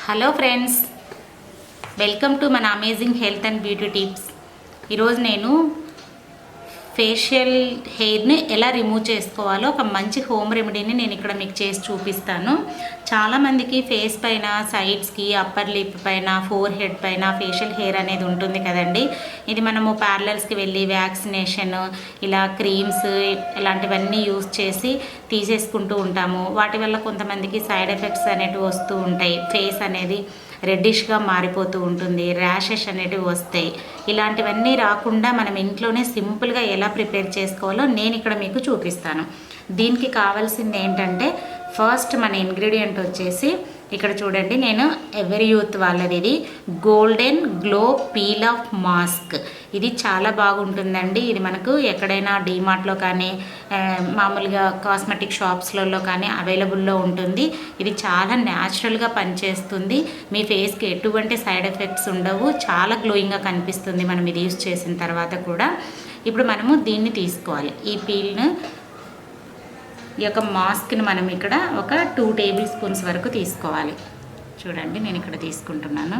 Hello friends, welcome to మన amazing health and beauty tips. ఈరోజు నేను ఫేషియల్ హెయిర్ని ఎలా రిమూవ్ చేసుకోవాలో ఒక మంచి హోమ్ రెమెడీని నేను ఇక్కడ మీకు చేసి చూపిస్తాను. చాలామందికి ఫేస్ పైన, సైడ్స్కి, అప్పర్ లిప్ పైన, ఫోర్ హెడ్ పైన ఫేషియల్ హెయిర్ అనేది ఉంటుంది కదండి. ఇది మనము పార్లర్స్కి వెళ్ళి వ్యాక్సినేషన్, ఇలా క్రీమ్స్ ఇలాంటివన్నీ యూస్ చేసి తీసేసుకుంటూ ఉంటాము. వాటి వల్ల కొంతమందికి సైడ్ ఎఫెక్ట్స్ అనేటివి వస్తూ ఉంటాయి. ఫేస్ అనేది రెడ్డిష్గా మారిపోతూ ఉంటుంది, ర్యాషెస్ అనేటివి వస్తాయి. ఇలాంటివన్నీ రాకుండా మనం ఇంట్లోనే సింపుల్గా ఎలా ప్రిపేర్ చేసుకోవాలో నేను ఇక్కడ మీకు చూపిస్తాను. దీనికి కావాల్సింది ఏంటంటే, ఫస్ట్ మన ఇంగ్రీడియంట్ వచ్చేసి ఇక్కడ చూడండి, నేను ఎవరి యూత్ వాళ్ళది ఇది golden glow peel off mask. ఇది చాలా బాగుంటుందండి. ఇది మనకు ఎక్కడైనా డీమార్ట్లో కానీ మామూలుగా కాస్మెటిక్ షాప్స్లలో కానీ అవైలబుల్లో ఉంటుంది. ఇది చాలా న్యాచురల్గా పనిచేస్తుంది. మీ ఫేస్కి ఎటువంటి సైడ్ ఎఫెక్ట్స్ ఉండవు. చాలా గ్లోయింగ్గా కనిపిస్తుంది మనం ఇది యూస్ చేసిన తర్వాత కూడా. ఇప్పుడు మనము దీన్ని తీసుకోవాలి. ఈ పీల్ను, ఈ యొక్క మాస్క్ని మనం ఇక్కడ ఒక 2 టేబుల్ స్పూన్స్ వరకు తీసుకోవాలి. చూడండి, నేను ఇక్కడ తీసుకుంటున్నాను.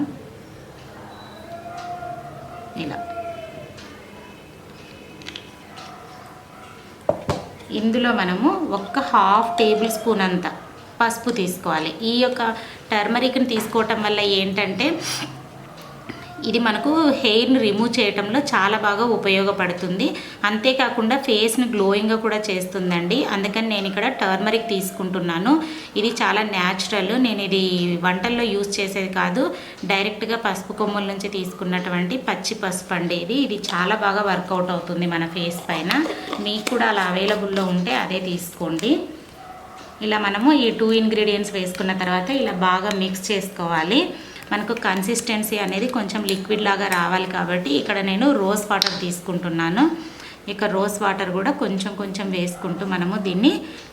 ఇలా ఇందులో మనము ఒక 1/2 టేబుల్ స్పూన్ అంత పసుపు తీసుకోవాలి. ఈ యొక్క టర్మరిక్ని తీసుకోవటం వల్ల ఏంటంటే, ఇది మనకు హెయిర్ని రిమూవ్ చేయడంలో చాలా బాగా ఉపయోగపడుతుంది. అంతేకాకుండా ఫేస్ని గ్లోయింగ్గా కూడా చేస్తుందండి. అందుకని నేను ఇక్కడ టర్మరిక్ తీసుకుంటున్నాను. ఇది చాలా న్యాచురల్. నేను ఇది వంటల్లో యూజ్ చేసేది కాదు, డైరెక్ట్గా పసుపు కొమ్ముల నుంచి తీసుకున్నటువంటి పచ్చి పసుపు అండి. ఇది చాలా బాగా వర్కౌట్ అవుతుంది మన ఫేస్ పైన. మీకు కూడా అలా అవైలబుల్లో ఉంటే అదే తీసుకోండి. ఇలా మనము ఈ 2 ఇంగ్రీడియంట్స్ వేసుకున్న తర్వాత ఇలా బాగా మిక్స్ చేసుకోవాలి. మనకు కన్సిస్టెన్సీ అనేది కొంచెం లిక్విడ్ లాగా రావాలి కాబట్టి ఇక్కడ నేను రోజ్ వాటర్ తీసుకుంటున్నాను. ఇక రోజ్ వాటర్ కూడా కొంచెం కొంచెం వేసుకుంటూ మనము దీన్ని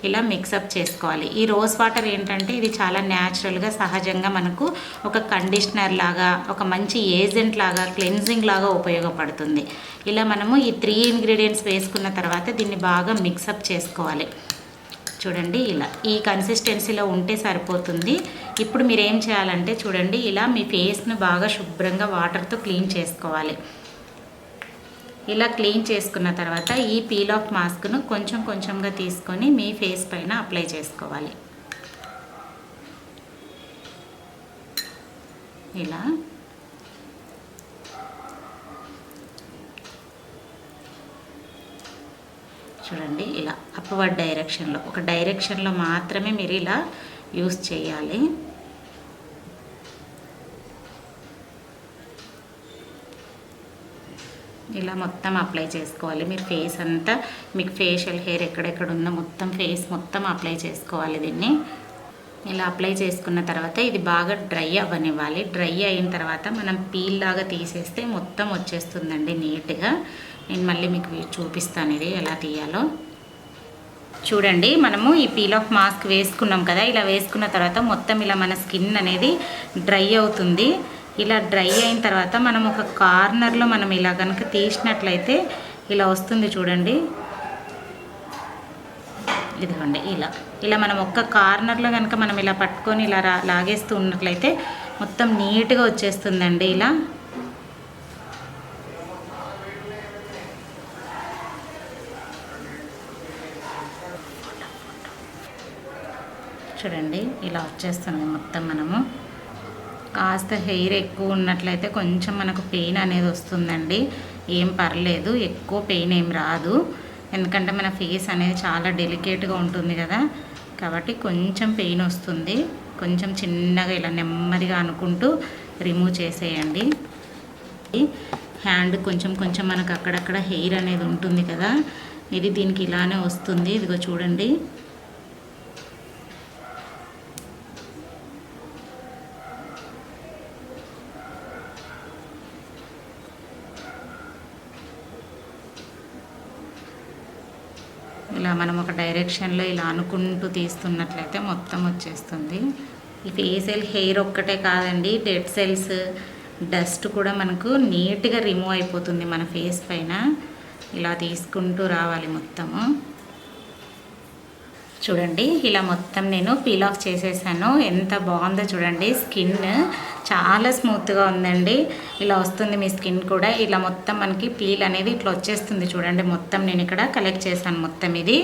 ఇలా మిక్సప్ చేసుకోవాలి. ఈ రోజ్ వాటర్ ఏంటంటే, ఇది చాలా న్యాచురల్గా, సహజంగా మనకు ఒక కండిషనర్ లాగా, ఒక మంచి ఏజెంట్ లాగా, క్లెన్జింగ్ లాగా ఉపయోగపడుతుంది. ఇలా మనము ఈ 3 ఇంగ్రీడియంట్స్ వేసుకున్న తర్వాత దీన్ని బాగా మిక్సప్ చేసుకోవాలి. చూడండి, ఇలా ఈ కన్సిస్టెన్సీలో ఉంటే సరిపోతుంది. ఇప్పుడు మీరు ఏం చేయాలంటే, చూడండి, ఇలా మీ ఫేస్ను బాగా శుభ్రంగా వాటర్తో క్లీన్ చేసుకోవాలి. ఇలా క్లీన్ చేసుకున్న తర్వాత ఈ పీల్ ఆఫ్ మాస్క్ను కొంచెం కొంచెంగా తీసుకొని మీ ఫేస్ పైన అప్లై చేసుకోవాలి. ఇలా చూడండి, ఇలా అప్వర్డ్ డైరెక్షన్లో, ఒక డైరెక్షన్లో మాత్రమే మీరు ఇలా యూస్ చేయాలి. ఇలా మొత్తం అప్లై చేసుకోవాలి. మీరు ఫేస్ అంతా, మీకు ఫేషియల్ హెయిర్ ఎక్కడెక్కడ ఉందో మొత్తం ఫేస్ మొత్తం అప్లై చేసుకోవాలి. దీన్ని ఇలా అప్లై చేసుకున్న తర్వాత ఇది బాగా డ్రై అవ్వనివ్వాలి. డ్రై అయిన తర్వాత మనం పీల్ లాగా తీసేస్తే మొత్తం వచ్చేస్తుందండి నీట్గా. నేను మళ్ళీ మీకు చూపిస్తాను ఇది ఎలా తీయాలో. చూడండి, మనము ఈ పీల్ ఆఫ్ మాస్క్ వేసుకున్నాం కదా, ఇలా వేసుకున్న తర్వాత మొత్తం ఇలా మన స్కిన్ అనేది డ్రై అవుతుంది. ఇలా డ్రై అయిన తర్వాత మనం ఒక కార్నర్లో మనం ఇలా కనుక తీసినట్లయితే ఇలా వస్తుంది. చూడండి, ఇదిగోండి, ఇలా మనం ఒక్క కార్నర్లో కనుక మనం ఇలా పట్టుకొని ఇలా లాగేస్తూ ఉన్నట్లయితే మొత్తం నీట్గా వచ్చేస్తుందండి. ఇలా చూడండి, ఇలా వచ్చేస్తుంది మొత్తం. మనము కాస్త హెయిర్ ఎక్కువ ఉన్నట్లయితే కొంచెం మనకు పెయిన్ అనేది వస్తుందండి. ఏం పర్లేదు, ఎక్కువ పెయిన్ ఏం రాదు. ఎందుకంటే మన ఫేస్ అనేది చాలా డెలికేట్గా ఉంటుంది కదా, కాబట్టి కొంచెం పెయిన్ వస్తుంది. కొంచెం చిన్నగా ఇలా నెమ్మదిగా అనుకుంటూ రిమూవ్ చేసేయండి. హ్యాండ్ కొంచెం కొంచెం మనకు అక్కడక్కడ హెయిర్ అనేది ఉంటుంది కదా, ఇది దీనికి ఇలానే వస్తుంది. ఇదిగో చూడండి, ఇలా మనం ఒక డైరెక్షన్లో ఇలా అనుకుంటూ తీస్తున్నట్లయితే మొత్తం వచ్చేస్తుంది. ఈ ఫేషియల్ హెయిర్ ఒక్కటే కాదండి, డెడ్ సెల్స్, డస్ట్ కూడా మనకు నీట్గా రిమూవ్ అయిపోతుంది మన ఫేస్ పైన. ఇలా తీసుకుంటూ రావాలి మొత్తము. చూడండి ఇలా మొత్తం నేను పీల్ ఆఫ్ చేసేసాను. ఎంత బాగుందో చూడండి, స్కిన్ చాలా స్మూత్గా ఉందండి. ఇలా వస్తుంది మీ స్కిన్ కూడా. ఇలా మొత్తం మనకి పీల్ అనేది ఇట్లా వచ్చేస్తుంది చూడండి. మొత్తం నేను ఇక్కడ కలెక్ట్ చేశాను, మొత్తం ఇది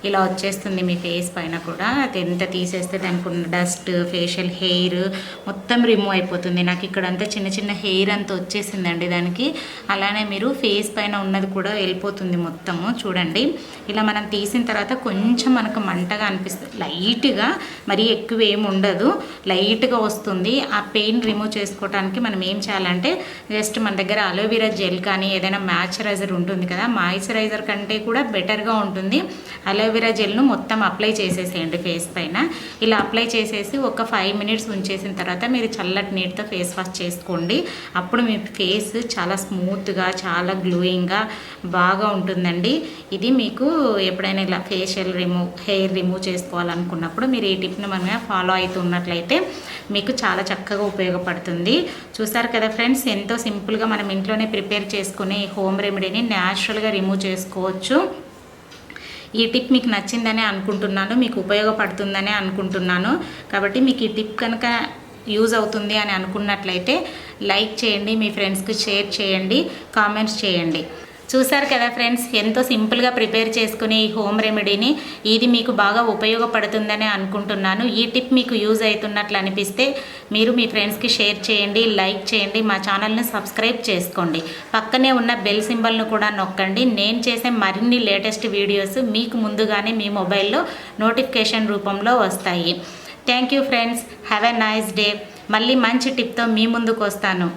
ఇలా వచ్చేస్తుంది మీ ఫేస్ పైన కూడా. అది ఎంత తీసేస్తే దానికి ఉన్న డస్ట్, ఫేషియల్ హెయిర్ మొత్తం రిమూవ్ అయిపోతుంది. నాకు ఇక్కడ అంతా చిన్న చిన్న హెయిర్ అంతా వచ్చేసిందండి దానికి. అలానే మీరు ఫేస్ పైన ఉన్నది కూడా వెళ్ళిపోతుంది మొత్తము. చూడండి ఇలా మనం తీసిన తర్వాత కొంచెం మనకు మంటగా అనిపిస్తుంది, లైట్గా, మరీ ఎక్కువ ఏమి ఉండదు, లైట్గా వస్తుంది. ఆ పెయిన్ రిమూవ్ చేసుకోవడానికి మనం ఏం చేయాలంటే జస్ట్ మన దగ్గర అలోవెరా జెల్ కానీ ఏదైనా మాయిశ్చరైజర్ ఉంటుంది కదా, మాయిశ్చరైజర్ కంటే కూడా బెటర్గా ఉంటుంది. అలోవెరా జెల్ను మొత్తం అప్లై చేసేసేయండి ఫేస్ పైన. ఇలా అప్లై చేసేసి ఒక 5 మినిట్స్ ఉంచేసిన తర్వాత మీరు చల్లటి నీటితో ఫేస్ వాష్ చేసుకోండి. అప్పుడు మీ ఫేస్ చాలా స్మూత్గా, చాలా గ్లోయింగ్గా బాగా ఉంటుందండి. ఇది మీకు ఎప్పుడైనా ఇలా ఫేషియల్ హెయిర్ రిమూవ్ చేసుకోవాలనుకున్నప్పుడు మీరు ఈ టిప్ని మనం ఫాలో అవుతున్నట్లయితే మీకు చాలా చక్కగా ఉపయోగపడుతుంది. చూసారు కదా ఫ్రెండ్స్, ఎంతో సింపుల్గా మనం ఇంట్లోనే ప్రిపేర్ చేసుకుని హోమ్ రెమెడీని న్యాచురల్గా రిమూవ్ చేసుకోవచ్చు. ఈ టిప్ మీకు నచ్చిందనే అనుకుంటున్నాను, మీకు ఉపయోగపడుతుందనే అనుకుంటున్నాను. కాబట్టి మీకు ఈ టిప్ కనుక యూజ్ అవుతుంది అని అనుకున్నట్లయితే లైక్ చేయండి, మీ ఫ్రెండ్స్కి షేర్ చేయండి, కామెంట్స్ చేయండి. చూసారు కదా ఫ్రెండ్స్, ఎంతో సింపుల్గా ప్రిపేర్ చేసుకునే ఈ హోమ్ రెమెడీని ఇది మీకు బాగా ఉపయోగపడుతుందని అనుకుంటున్నాను. ఈ టిప్ మీకు యూజ్ అవుతున్నట్లు అనిపిస్తే మీరు మీ ఫ్రెండ్స్కి షేర్ చేయండి, లైక్ చేయండి, మా ఛానల్ని సబ్స్క్రైబ్ చేసుకోండి. పక్కనే ఉన్న బెల్ సింబల్ను కూడా నొక్కండి. నేను చేసే మరిన్ని లేటెస్ట్ వీడియోస్ మీకు ముందుగానే మీ మొబైల్లో నోటిఫికేషన్ రూపంలో వస్తాయి. Thank you friends, have a nice day. మళ్ళీ మంచి టిప్తో మీ ముందుకు వస్తాను.